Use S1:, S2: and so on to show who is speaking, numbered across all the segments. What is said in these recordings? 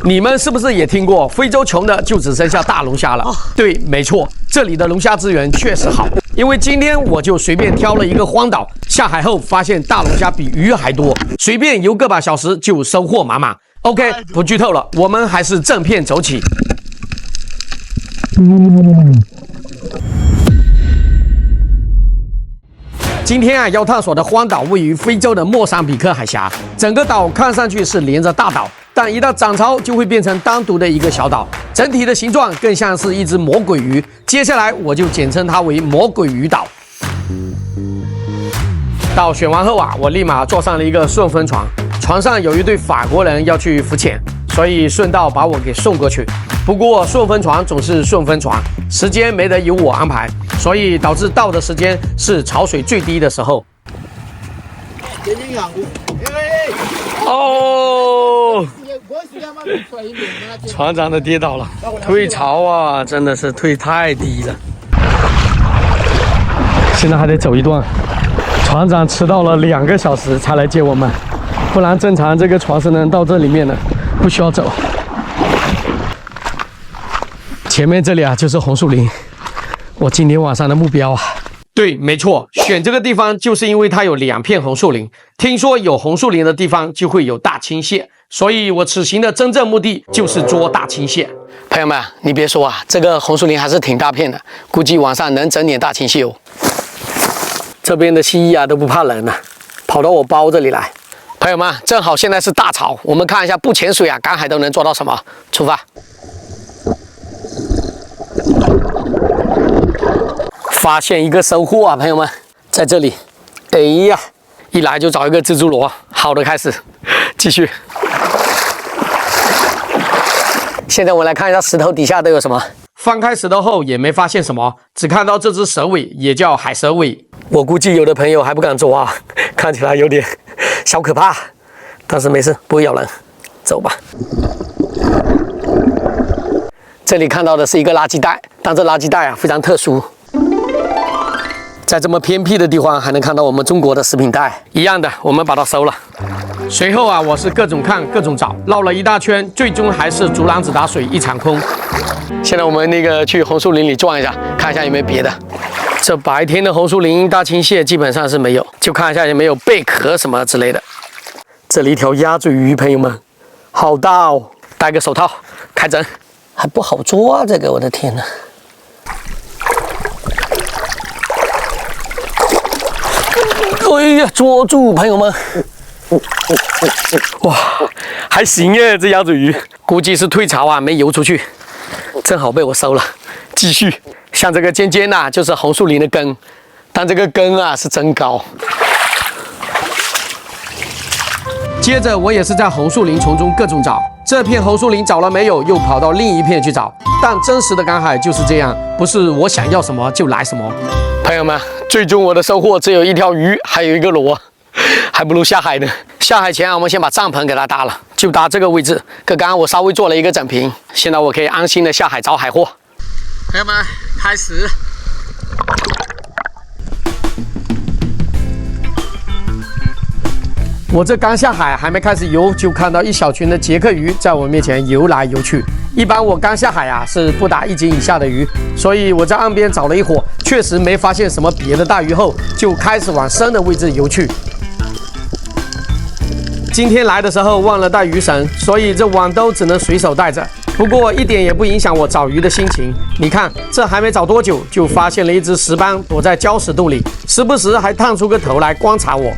S1: 你们是不是也听过非洲穷的就只剩下大龙虾了？对，没错，这里的龙虾资源确实好。因为今天我就随便挑了一个荒岛，下海后发现大龙虾比鱼还多，随便游个把小时就收获满满。OK， 不剧透了，我们还是正片走起。今天啊，要探索的荒岛位于非洲的莫桑比克海峡，整个岛看上去是连着大岛，但一到涨潮就会变成单独的一个小岛，整体的形状更像是一只魔鬼鱼。接下来我就简称它为魔鬼鱼岛。岛选完后啊，我立马坐上了一个顺风船，船上有一对法国人要去浮潜，所以顺道把我给送过去。不过顺风船总是顺风船，时间没得由我安排，所以导致到的时间是潮水最低的时候。哦，船长的跌倒了，退潮啊，真的是退太低了。现在还得走一段，船长迟到了2个小时才来接我们，不然正常这个船是能到这里面的，不需要走。前面这里啊就是红树林，我今天晚上的目标啊。对，没错，选这个地方就是因为它有2片红树林。听说有红树林的地方就会有大青蟹，所以我此行的真正目的就是捉大青蟹。朋友们，你别说啊，这个红树林还是挺大片的，估计晚上能整点大青蟹哦。这边的蜥蜴啊都不怕冷了，跑到我包这里来。朋友们，正好现在是大潮，我们看一下不潜水啊，赶海都能捉到什么。出发！发现一个收获啊，朋友们，在这里。哎呀，一来就找一个蜘蛛螺，好的开始，继续。现在我们来看一下石头底下都有什么。翻开石头后也没发现什么，只看到这只蛇尾，也叫海蛇尾。我估计有的朋友还不敢抓啊，看起来有点小可怕，但是没事，不会咬人。走吧。这里看到的是一个垃圾袋，但这垃圾袋啊非常特殊。在这么偏僻的地方还能看到我们中国的食品袋，一样的，我们把它收了。随后啊，我是各种看各种找，绕了一大圈，最终还是竹篮子打水一场空。现在我们去红树林里转一下，看一下有没有别的。这白天的红树林大青蟹基本上是没有，就看一下有没有贝壳什么之类的。这里一条鸭嘴鱼，朋友们，好大哦！戴个手套，开整，还不好捉啊，这个我的天哪！哎呀，捉住，朋友们！哇，还行耶，这鸭嘴鱼，估计是退潮啊，没游出去，正好被我收了。继续，像这个尖尖呐，就是红树林的根，但这个根啊是真高。接着我也是在红树林丛中各种找，这片红树林找了没有，又跑到另一片去找。但真实的赶海就是这样，不是我想要什么就来什么。朋友们，最终我的收获只有一条鱼，还有一个螺，还不如下海呢。下海前啊，我们先把帐篷给它搭了，就搭这个位置。刚刚我稍微做了一个整平，现在我可以安心的下海找海货。朋友们，开始。我这刚下海，还没开始游，就看到一小群的杰克鱼在我面前游来游去。一般我刚下海啊是不打1斤以下的鱼，所以我在岸边找了一会儿，确实没发现什么别的大鱼后，就开始往深的位置游去。今天来的时候忘了带鱼绳，所以这网兜只能随手带着。不过一点也不影响我找鱼的心情。你看，这还没找多久，就发现了一只石斑躲在礁石洞里，时不时还探出个头来观察我。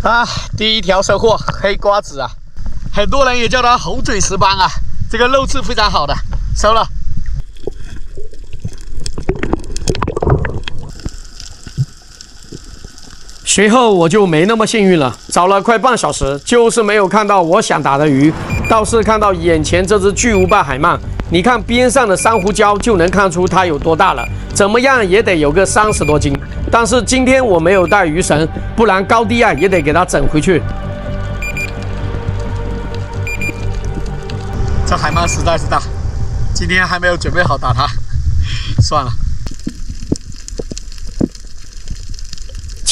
S1: 啊，第一条收获黑瓜子啊，很多人也叫它猴嘴石斑啊，这个肉质非常好的，收了。随后我就没那么幸运了，找了快半小时，就是没有看到我想打的鱼，倒是看到眼前这只巨无霸海鳗。你看边上的珊瑚礁就能看出它有多大了，怎么样也得有个30多斤。但是今天我没有带鱼绳，不然高低啊也得给它整回去。这海鳗实在是大，今天还没有准备好打它，算了。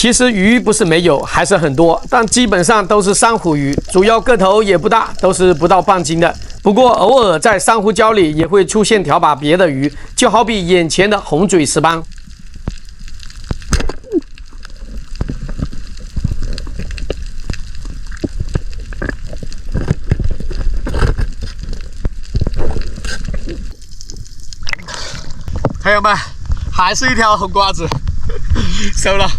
S1: 其实鱼不是没有，还是很多，但基本上都是珊瑚鱼，主要个头也不大，都是不到半斤的。不过偶尔在珊瑚礁里也会出现条把别的鱼，就好比眼前的红嘴石斑。
S2: 朋友们，还是一条红瓜子，收了。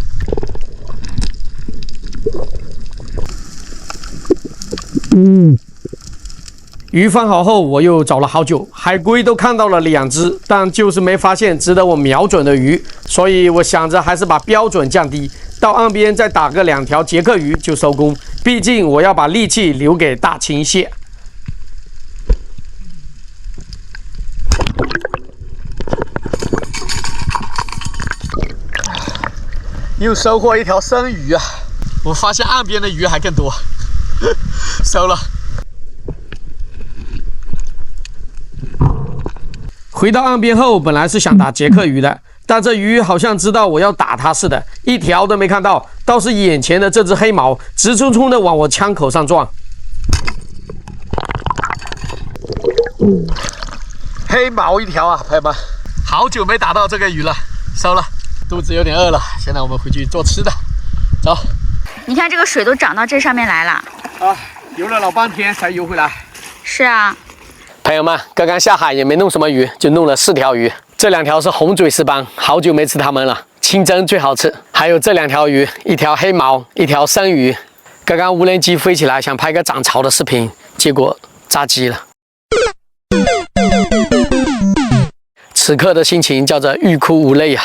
S1: 鱼放好后，我又找了好久，海龟都看到了2只，但就是没发现值得我瞄准的鱼，所以我想着还是把标准降低，到岸边再打个2条杰克鱼就收工。毕竟我要把力气留给大青蟹。
S2: 又收获一条生鱼啊！我发现岸边的鱼还更多，收了。
S1: 回到岸边后，本来是想打杰克鱼的，但这鱼好像知道我要打它似的，一条都没看到，倒是眼前的这只黑毛直冲冲的往我枪口上撞。
S2: 黑毛一条啊，朋友们，好久没打到这个鱼了，收了。肚子有点饿了，现在我们回去做吃的，走。
S3: 你看这个水都涨到这上面来了
S2: 啊，游了老半天才游回来。
S3: 是啊，
S1: 朋友们，刚刚下海也没弄什么鱼，就弄了4条鱼。这2条是红嘴石斑，好久没吃它们了，清蒸最好吃。还有这2条鱼，一条黑毛，一条生鱼。刚刚无人机飞起来想拍个涨潮的视频，结果炸机了。此刻的心情叫做欲哭无泪啊！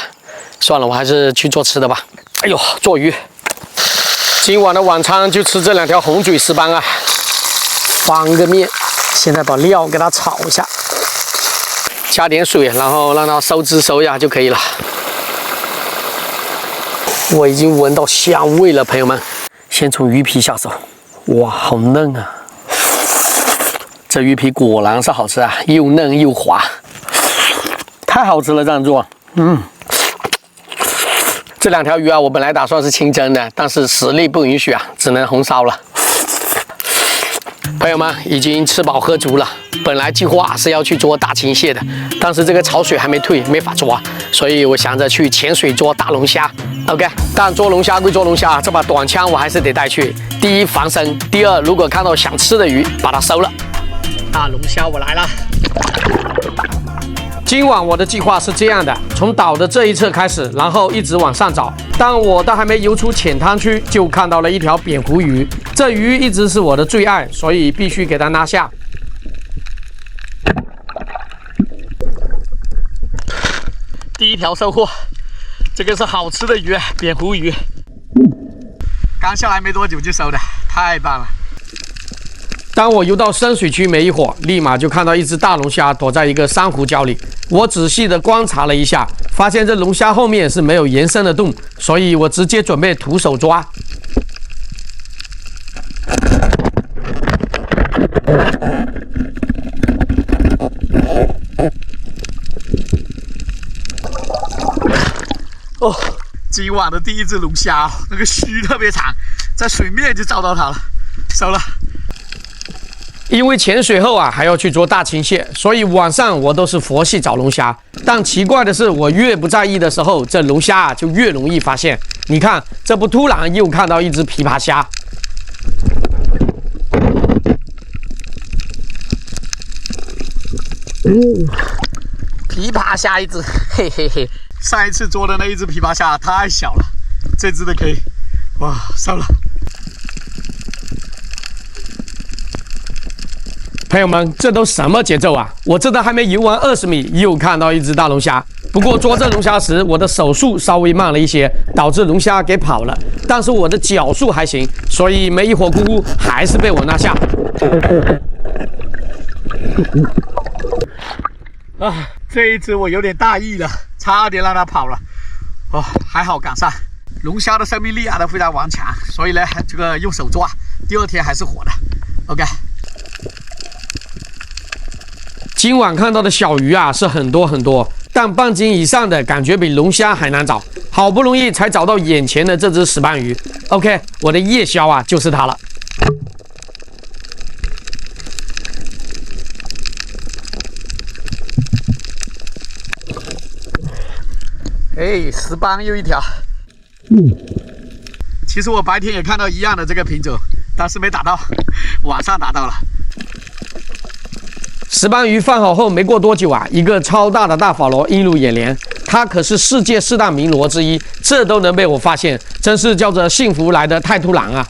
S1: 算了，我还是去做吃的吧。哎呦，做鱼！今晚的晚餐就吃这2条红嘴石斑啊，翻个面。现在把料给它炒一下，加点水，然后让它收汁收芽就可以了。我已经闻到香味了，朋友们。先从鱼皮下手，哇，好嫩啊！这鱼皮果然是好吃啊，又嫩又滑，太好吃了，这样做，这2条鱼啊，我本来打算是清蒸的，但是实力不允许啊，只能红烧了。朋友们已经吃饱喝足了，本来计划是要去捉大青蟹的，但是这个潮水还没退，没法捉，所以我想着去潜水捉大龙虾。OK， 但捉龙虾归捉龙虾，这把短枪我还是得带去。第一防身，第二，如果看到想吃的鱼，把它收了。
S2: 大龙虾我来了。
S1: 今晚我的计划是这样的，从岛的这一侧开始，然后一直往上找。当我都还没游出浅滩区，就看到了一条扁胡鱼。这鱼一直是我的最爱，所以必须给它拿下。
S2: 第1条收获，这个是好吃的鱼，扁胡鱼。刚下来没多久就收的，太棒了。
S1: 当我游到深水区没一会儿，立马就看到一只大龙虾躲在一个珊瑚礁里。我仔细的观察了一下，发现这龙虾后面是没有延伸的洞，所以我直接准备徒手抓。
S2: 哦，今晚的第1只龙虾，那个须特别长，在水面就找到它了，收了。
S1: 因为潜水后啊还要去捉大青蟹，所以晚上我都是佛系找龙虾。但奇怪的是，我越不在意的时候，这龙虾啊就越容易发现。你看，这不突然又看到一只琵琶虾。
S2: 琵琶虾一只，嘿嘿嘿。上一次捉的那一只琵琶虾太小了，这只的可以。哇，收了。
S1: 朋友们，这都什么节奏啊！我这都还没游完20米，又看到一只大龙虾。不过捉这龙虾时，我的手速稍微慢了一些，导致龙虾给跑了。但是我的脚速还行，所以没一会儿功夫，还是被我拿下。
S2: 啊，这一只我有点大意了，差点让它跑了。哦，还好赶上。龙虾的生命力啊都非常顽强，所以呢，这个用手抓，第2天还是活的。OK。
S1: 今晚看到的小鱼啊是很多很多，但半斤以上的感觉比龙虾还难找。好不容易才找到眼前的这只石斑鱼。OK， 我的夜宵啊，就是它了。
S2: 哎，石斑又一条。其实我白天也看到一样的这个品种，但是没打到，晚上打到了。
S1: 石斑鱼放好后没过多久啊，一个超大的大法螺映入眼帘。它可是世界4大名螺之一，这都能被我发现，真是叫做幸福来得太突然啊！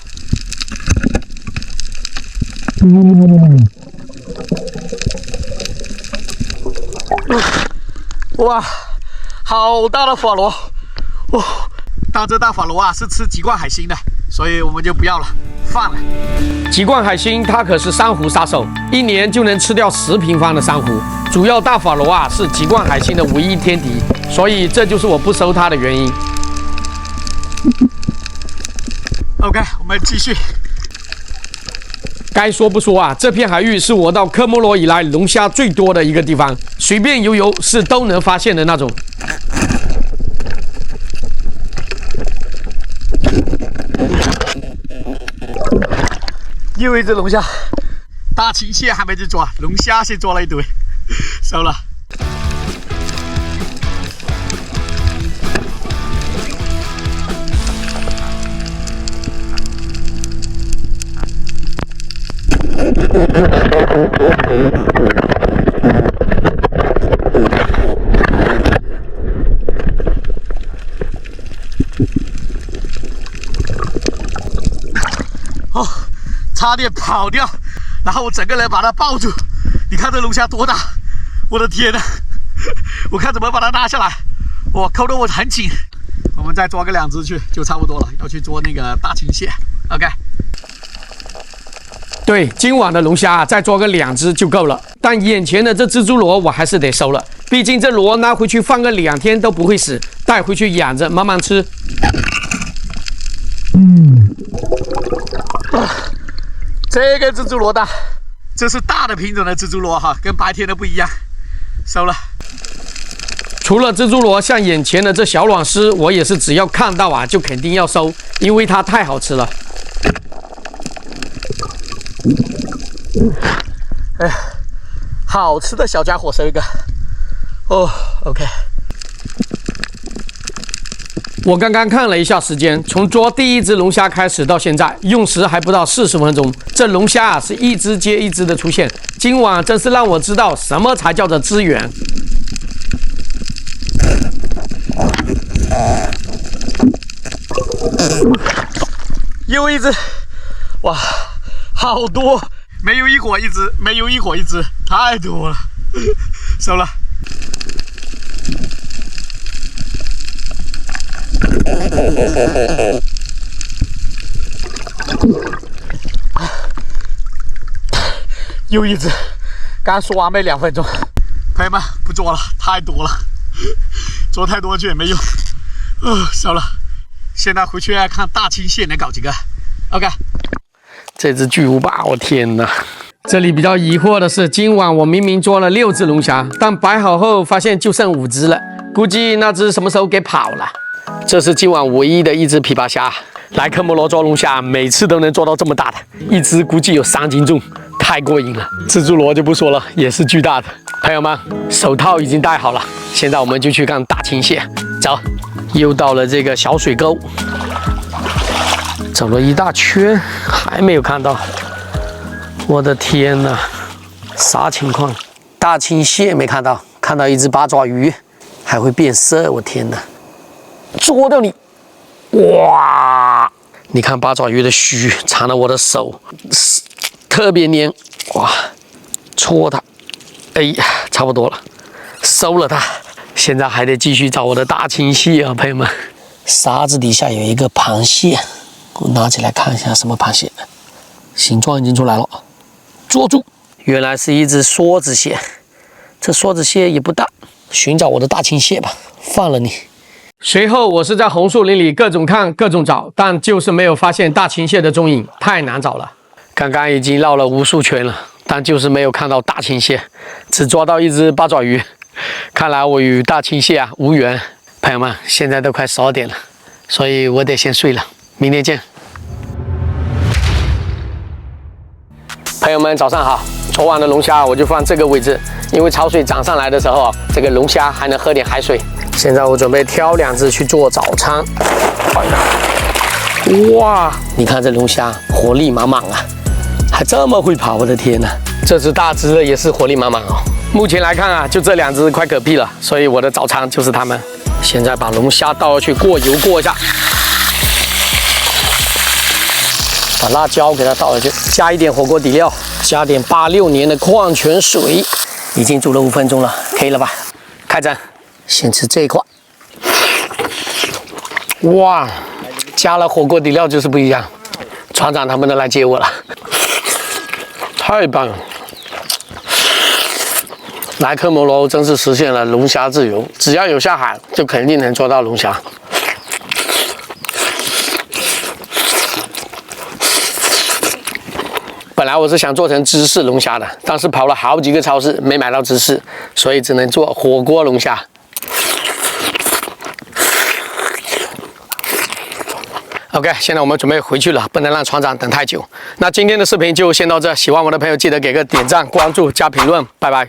S2: 哇，好大的法螺！哇，但这大法螺啊是吃脊冠海星的，所以我们就不要了，放了。
S1: 脊冠海星它可是珊瑚杀手，一年就能吃掉10平方的珊瑚。主要大法螺啊是脊冠海星的唯一天敌，所以这就是我不收它的原因。
S2: OK， 我们继续。
S1: 该说不说啊，这片海域是我到科摩罗以来龙虾最多的一个地方，随便游是都能发现的那种。
S2: 又一只龙虾，大青蟹还没去抓，龙虾先抓了一堆，收了。哦，差点跑掉，然后我整个人把它抱住。你看这龙虾多大，我的天哪！我看怎么把它拉下来，我扣得我很紧。我们再抓个2只去就差不多了，要去捉那个大青蟹。OK。
S1: 对，今晚的龙虾再抓个2只就够了。但眼前的这蜘蛛螺我还是得收了，毕竟这螺拿回去放个2天都不会死，带回去养着慢慢吃。
S2: 这个蜘蛛螺大，这是大的品种的蜘蛛螺哈，跟白天的不一样。收了。
S1: 除了蜘蛛螺，像眼前的这小卵丝，我也是只要看到啊就肯定要收，因为它太好吃了。
S2: 哎，好吃的小家伙收一个。哦 ，OK。
S1: 我刚刚看了一下时间，从捉第一只龙虾开始到现在，用时还不到40分钟。这龙虾啊是一只接一只的出现，今晚真是让我知道什么才叫做资源。
S2: 又一只，哇，好多，没有一伙一只，没有一伙一只，太多了，收了。又一只，刚说完没2分钟，朋友们不捉了，太多了，捉太多就也没用，收了。现在回去要看大青蟹能搞几个。OK，
S1: 这只巨无霸，我天哪！这里比较疑惑的是，今晚我明明捉了6只龙虾，但摆好后发现就剩5只了，估计那只什么时候给跑了。这是今晚唯一的一只琵琶虾。来科摩罗捉龙虾，每次都能捉到这么大的，一只估计有3斤重，太过瘾了。蜘蛛螺就不说了，也是巨大的。朋友们，手套已经戴好了，现在我们就去看大青蟹。走，又到了这个小水沟，走了一大圈，还没有看到。我的天哪，啥情况？大青蟹没看到，看到一只八爪鱼，还会变色，我天哪！捉掉你！哇！你看八爪鱼的须缠了我的手，特别黏。哇！戳它，哎呀，差不多了，收了它。现在还得继续找我的大青蟹啊，朋友们。沙子底下有一个螃蟹，我拿起来看一下什么螃蟹，形状已经出来了，捉住！原来是一只梭子蟹，这梭子蟹也不大，寻找我的大青蟹吧，放了你。随后我是在红树林里各种看各种找，但就是没有发现大青蟹的踪影，太难找了。刚刚已经绕了无数圈了，但就是没有看到大青蟹，只抓到一只八爪鱼。看来我与大青蟹无缘。朋友们，现在都快12点了，所以我得先睡了。明天见。朋友们，早上好。昨晚的龙虾我就放这个位置，因为潮水涨上来的时候，这个龙虾还能喝点海水。现在我准备挑2只去做早餐。哇，你看这龙虾活力满满啊，还这么会跑，我的天哪！这只大只的也是活力满满哦。目前来看啊，就这2只快嗝屁了，所以我的早餐就是它们。现在把龙虾倒下去过油过一下，把辣椒给它倒下去，加一点火锅底料，加点86年的矿泉水。已经煮了5分钟了，可以了吧？开蒸，先吃这一块。哇，加了火锅底料就是不一样。船长他们都来接我了，太棒了！来科摩罗真是实现了龙虾自由，只要有下海，就肯定能捉到龙虾。本来我是想做成芝士龙虾的，但是跑了好几个超市没买到芝士，所以只能做火锅龙虾。OK， 现在我们准备回去了，不能让船长等太久。那今天的视频就先到这，喜欢我的朋友记得给个点赞、关注加评论，拜拜。